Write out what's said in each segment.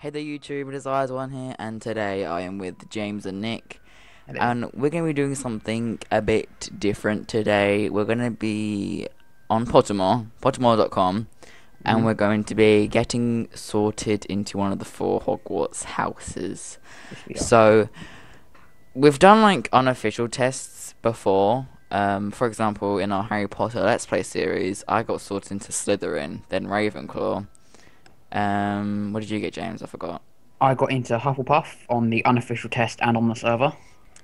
Hey there YouTube, it is Eyes1 here, and today I am with James and Nick. Hello. And we're going to be doing something a bit different today. We're going to be on Pottermore, pottermore.com, and we're going to be getting sorted into one of the 4 Hogwarts houses. Yes, we are. So, we've done like unofficial tests before. For example, in our Harry Potter Let's Play series, I got sorted into Slytherin, then Ravenclaw. What did you get, James? I forgot. I got into Hufflepuff on the unofficial test and on the server.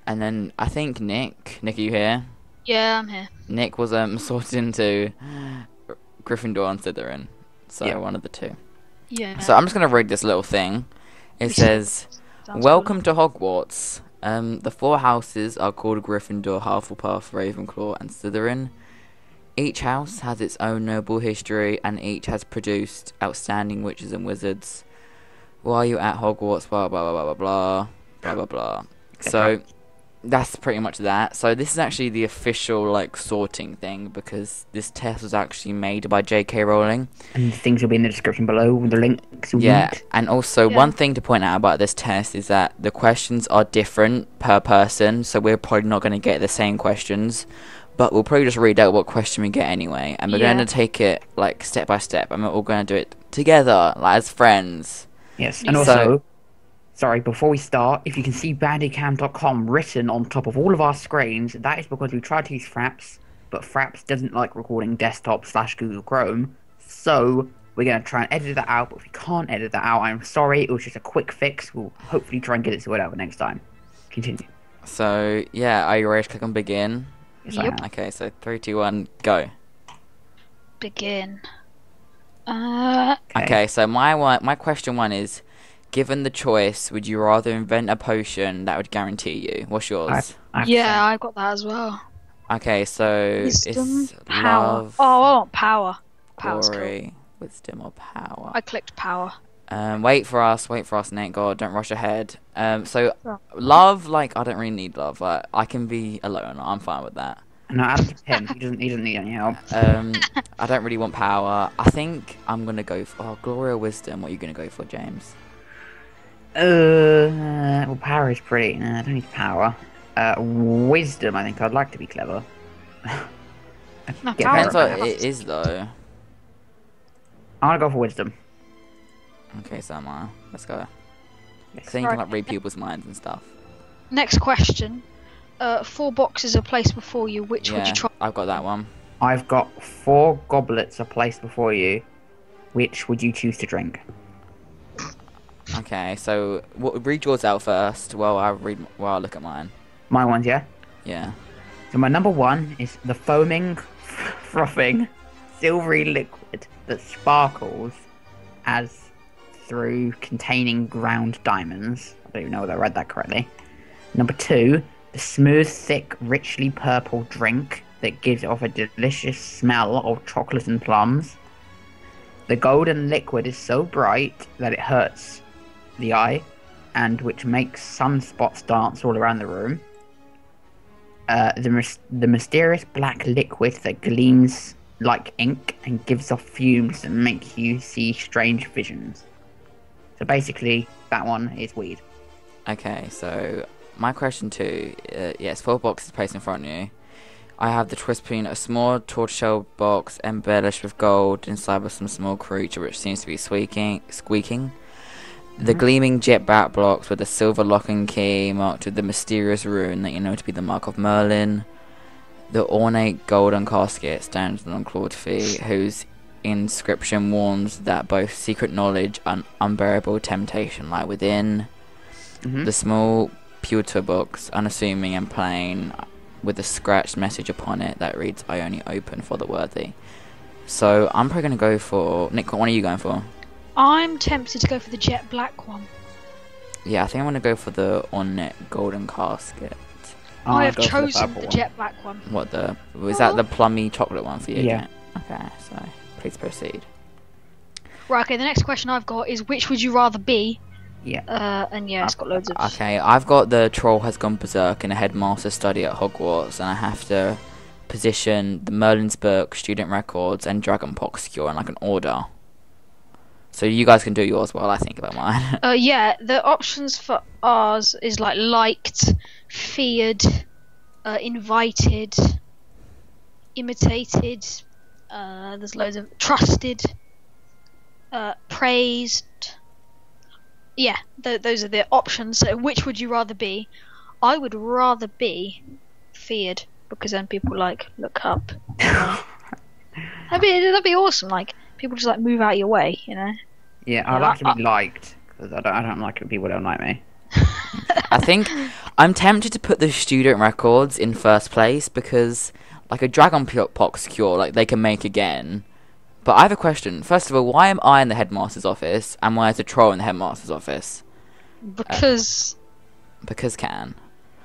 And then I think Nick, are you here? Yeah, I'm here. Nick was sorted into Gryffindor and Slytherin, so Yeah. one of the two. Yeah. So I'm just gonna read this little thing. It says, Sounds "Welcome to Hogwarts. The 4 houses are called Gryffindor, Hufflepuff, Ravenclaw, and Slytherin. Each house has its own noble history, and each has produced outstanding witches and wizards. While you're at Hogwarts, blah blah blah blah blah blah blah blah." So that's pretty much that. So this is actually the official like sorting thing, because this test was actually made by J.K. Rowling. And things will be in the description below with the links. Yeah, and also Yeah. one thing to point out about this test is that the questions are different per person, so we're probably not going to get the same questions, but we'll probably just read out what question we get anyway, and we're Yeah. going to take it like step by step, and we're all going to do it together, like as friends. Yes, and So- also, sorry, before we start, if you can see bandicam.com written on top of all of our screens, that is because we tried to use Fraps, but Fraps doesn't like recording desktop/Google Chrome, so we're going to try and edit that out, but if we can't edit that out, I'm sorry, it was just a quick fix. We'll hopefully try and get it sorted out next time. Continue. So yeah, are you ready to click on begin? Yes, I Yep. am. Okay, so 3, 2, 1, go. Begin. Okay, so my question 1 is, given the choice, would you rather invent a potion that would guarantee you? What's yours? I have to Yeah, say, I got that as well. Okay, so Wisdom, it's power. love, Oh, I want power. Power's cool. glory, wisdom, or power. I clicked power. Wait for us, Nate. God, don't rush ahead. So Oh. love, like I don't really need love. Like, I can be alone. I'm fine with that. no, Adam's a 10. He doesn't need any help. I don't really want power. I think I'm gonna go for glory or wisdom. What are you gonna go for, James? Well, power is pretty. I don't need power. Wisdom, I think I'd like to be clever. No, Get power. Depends better. what it is, though. I'm gonna go for wisdom. Okay, so am I. Let's go. Yes. So you can Right. like read people's minds and stuff. Next question. 4 boxes are placed before you. Which would Yeah, you try? I've got that one. I've got 4 goblets are placed before you. Which would you choose to drink? Okay, so read yours out first. While I look at mine. My ones, yeah? Yeah. So my number 1 is the foaming, frothing, silvery liquid that sparkles as through containing ground diamonds. I don't even know whether I read that correctly. Number 2, the smooth, thick, richly purple drink that gives off a delicious smell of chocolate and plums. The golden liquid is so bright that it hurts the eye, and which makes sunspots dance all around the room. The mysterious black liquid that gleams like ink and gives off fumes that make you see strange visions. So basically, that one is weed. Okay, so my question 2, yes, 4 boxes placed in front of you. I have the twist between a small tortoiseshell box embellished with gold inside with some small creature which seems to be squeaking. The gleaming jet bat blocks with a silver lock and key marked with the mysterious rune that you know to be the mark of Merlin. The ornate golden casket stands on clawed feet, whose inscription warns that both secret knowledge and unbearable temptation lie within. Mhm. The small pewter box, unassuming and plain, with a scratched message upon it that reads, "I only open for the worthy." So I'm probably going to go for... Nick, what one are you going for? I'm tempted to go for the jet black one. Yeah, I think I'm going to go for the ornate golden casket. I'll I have go for the chosen purple the one. jet black one. What the... Was that the plummy chocolate one for you? Yeah. Jack? Okay, so please proceed. Right. Okay. The next question I've got is which would you rather be? Yeah. And yeah, it's got loads of. Okay, I've got the troll has gone berserk in a headmaster's study at Hogwarts, and I have to position the Merlin's book, student records, and Dragonpox cure in like an order. So you guys can do yours while I think about mine. Yeah, the options for ours is like liked, feared, invited, imitated. There's loads of trusted, praised. Yeah, those are the options. So which would you rather be? I would rather be feared because then people like look up. That'd be awesome. Like people just like move out of your way, you know. Yeah, I like to be liked because I don't like it when people don't like me. I think I'm tempted to put the student records in first place because, like, a dragon pox cure, like, they can make again. But I have a question. First of all, why am I in the headmaster's office and why is the troll in the headmaster's office? Because. Because can.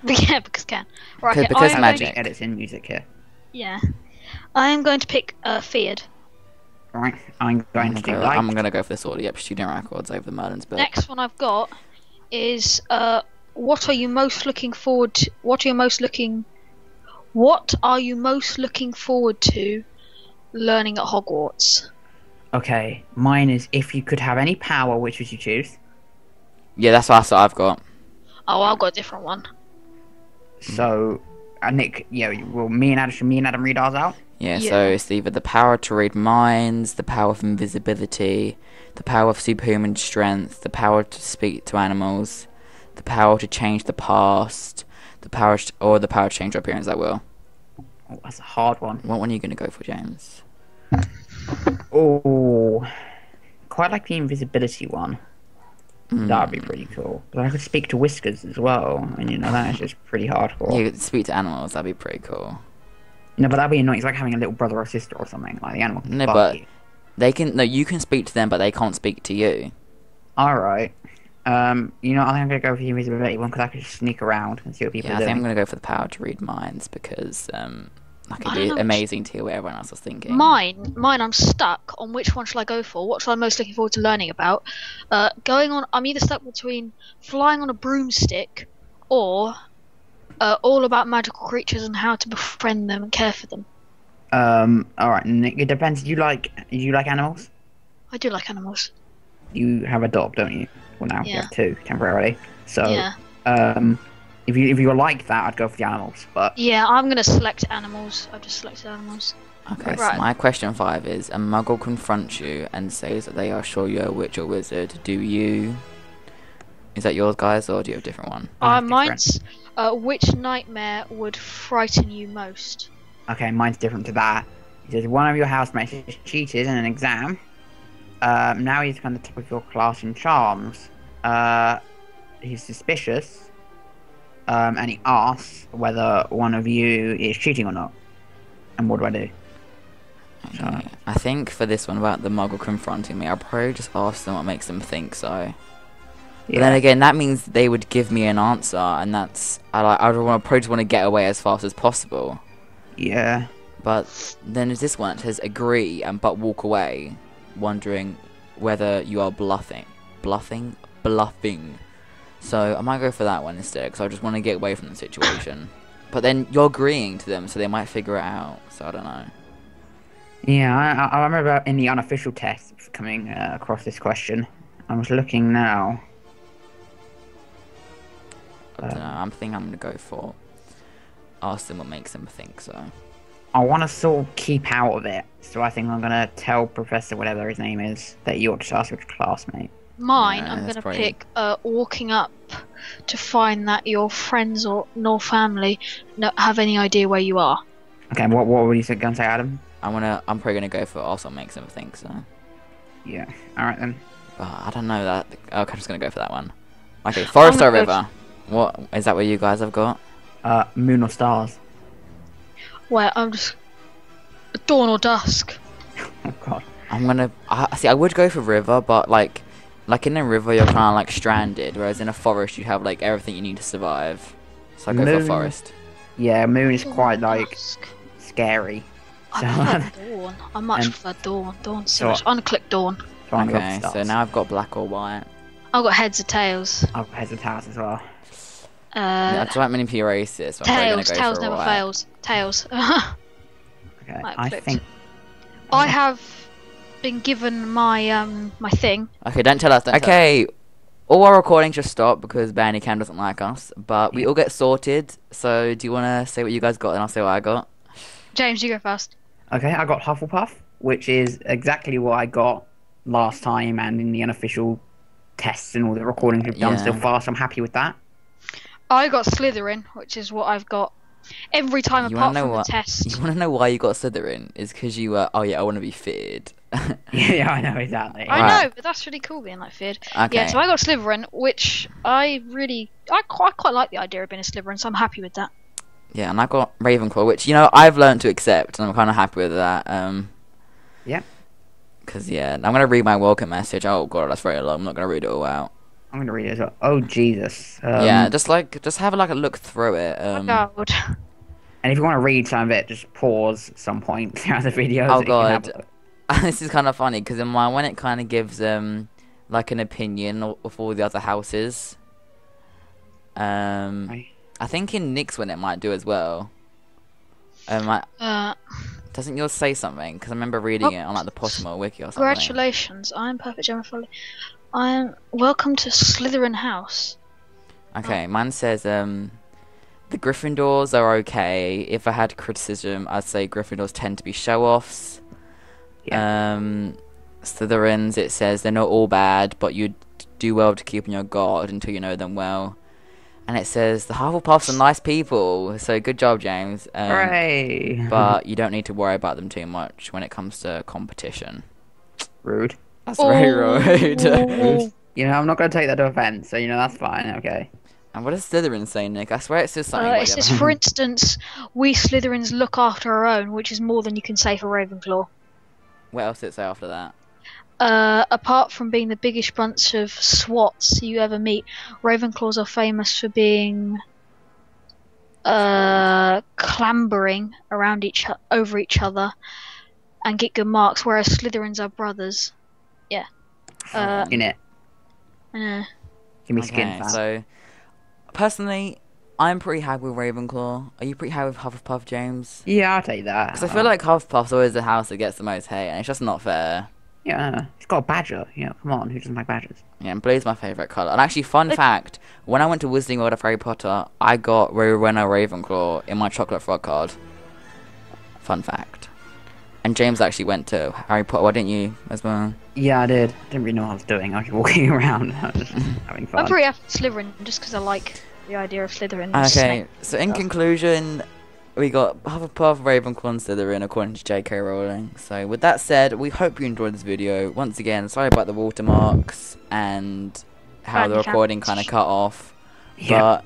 Yeah, because can. Right, okay, because I'm magic. going Edits in music here. Yeah, I am going to pick feared. Right, I'm going to do liked. I'm going to go for this order. Yep, student records over the Merlin's book. Next one I've got is what are you most looking forward to? What are you most looking forward to learning at Hogwarts? Okay, mine is if you could have any power, which would you choose? Yeah, that's what I've got. Oh, I've got a different one. So, Nick, yeah, will me and Adam read ours out? Yeah, so it's either the power to read minds, the power of invisibility, the power of superhuman strength, the power to speak to animals, the power to change the past, the power to change your appearance at will. Oh, that's a hard one. What one are you going to go for, James? Oh, quite like the invisibility one. That'd be pretty cool. But I could speak to whiskers as well, and that is just pretty hardcore. Yeah, you could speak to animals. That'd be pretty cool. No, but that'd be annoying. It's like having a little brother or sister or something. Like the animal can bug you. They can. No, you can speak to them, but they can't speak to you. All right. I think I'm gonna go for the invisibility one because I could just sneak around and see what people are doing. I think I'm gonna go for the power to read minds because that could be amazing to hear what everyone else is thinking. Mine. I'm stuck on which one should I go for. What should I most looking forward to learning about? I'm either stuck between flying on a broomstick or all about magical creatures and how to befriend them and care for them. All right, Nick. It depends. Do you like animals? I do like animals. You have a dog, don't you? Well, now you have two temporarily. So, if you were like that, I'd go for the animals. But yeah, I'm gonna select animals. I've just selected animals. Okay, right. So my question 5 is: a Muggle confronts you and says that they are sure you're a witch or wizard. Do you? Is that yours, guys, or do you have a different one? Mine's which nightmare would frighten you most? Okay, mine's different to that. He says one of your housemates has cheated in an exam. Now he's kind of top of your class in charms. He's suspicious. And he asks whether one of you is cheating or not. And what do I do? Okay. I think for this one about the Muggle confronting me, I'll probably just ask them what makes them think so. But then again, that means they would give me an answer, and that's I probably just want to get away as fast as possible. Yeah. But then there's this one that says agree but walk away, wondering whether you are bluffing. So I might go for that one instead, because I just want to get away from the situation. But then you're agreeing to them, so they might figure it out. So I don't know. Yeah, I remember in the unofficial test coming across this question. I was looking now. I don't know. I'm thinking I'm going to go for ask them what makes them think so. I want to sort of keep out of it, so I think I'm going to tell Professor whatever his name is that you ought to ask your classmate. Mine, I'm going to pick walking up to find that your friends nor family have any idea where you are. Okay, what were you going to say, Adam? I'm probably going to go for also makes them think so. Yeah, alright then. I don't know that. Okay, I'm just going to go for that one. Okay, forest or river? What is that? What you guys have got? Moon or stars? Well, I'm just dawn or dusk. Oh god. I'm gonna. I would go for river, but like in a river you're kind of like stranded, whereas in a forest you have like everything you need to survive. So I go for forest. Yeah, moon is quite like scary. I prefer dawn. I much prefer dawn. Dawn's so much. I'm gonna click dawn. Okay, so now I've got black or white. I've got heads or tails. I've got heads or tails as well. Yeah, I don't manipulate this. So tails never fails. Tails. Okay, I think I have been given my my thing. Okay, don't tell us. Okay, all our recordings just stopped because Bandy Cam doesn't like us, but we all get sorted. So, do you want to say what you guys got, and I'll say what I got? James, you go first. Okay, I got Hufflepuff, which is exactly what I got last time and in the unofficial tests and all the recordings we've done so far, so I'm happy with that. I got Slytherin, which is what I've got every time apart from the test. You want to know why you got Slytherin? Is because you were, oh yeah, I want to be feared. Yeah, I know, exactly. I know, but that's really cool being like feared. Okay. Yeah, so I got Slytherin, which I quite like the idea of being a Slytherin, so I'm happy with that. Yeah, and I got Ravenclaw, which, you know, I've learned to accept, and I'm kind of happy with that. Yeah. Because, yeah, I'm going to read my welcome message. Oh, God, that's very long. I'm not going to read it all out. I'm going to read it as well. Oh, Jesus. Yeah, just have, a look through it. Oh, God. And if you want to read some of it, just pause at some point throughout the video. Oh, God. This is kind of funny, because in mine, when it kind of gives, like, an opinion of all the other houses, I think in Nick's one it might do as well. Doesn't yours say something? Because I remember reading it on like the Pottermore wiki or something. Congratulations, I'm perfect Gemma Foley. Welcome to Slytherin House. Okay, mine says the Gryffindors are okay. If I had criticism, I'd say Gryffindors tend to be show-offs. Yeah. Slytherins, it says they're not all bad, but you'd do well to keep on your guard until you know them well. And it says, the Hufflepuffs are nice people, so good job, James. Hooray! But you don't need to worry about them too much when it comes to competition. Rude. That's very rude. You know, I'm not going to take that to offense, so, you know, that's fine, okay. And what does Slytherin say, Nick? I swear it says something it says, for instance, we Slytherins look after our own, which is more than you can say for Ravenclaw. What else did it say after that? Apart from being the biggest bunch of swats you ever meet, Ravenclaws are famous for being clambering around over each other and get good marks, whereas Slytherins are brothers. Yeah. In it. Give me skin. So, personally, I'm pretty happy with Ravenclaw. Are you pretty happy with Hufflepuff, James? Yeah, I'll take that. Because I feel like Hufflepuff's always the house that gets the most hate, and it's just not fair. Yeah, he's got a badger. You know, come on, who doesn't like badgers? Yeah, and blue's my favourite colour. And actually, fun fact, when I went to Wizarding World of Harry Potter, I got Rowena Ravenclaw in my chocolate frog card. Fun fact. And James actually went to Harry Potter, why didn't you, as well? Yeah, I did. I didn't really know what I was doing. I was just walking around. I was just having fun. I'm pretty happy with Slytherin, just because I like the idea of Slytherin. Okay, so in conclusion, we got Hufflepuff, Ravenclaw, and Slytherin according to J.K. Rowling. So with that said, we hope you enjoyed this video. Once again, sorry about the watermarks and how the recording kind of cut off. Yeah.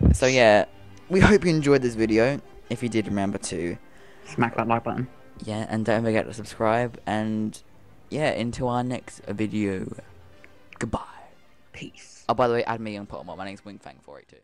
But, so yeah, we hope you enjoyed this video. If you did, remember to smack that like button. Yeah, and don't forget to subscribe. And yeah, until our next video. Goodbye. Peace. Oh, by the way, add me on Pottermore. My name's Wingfang482.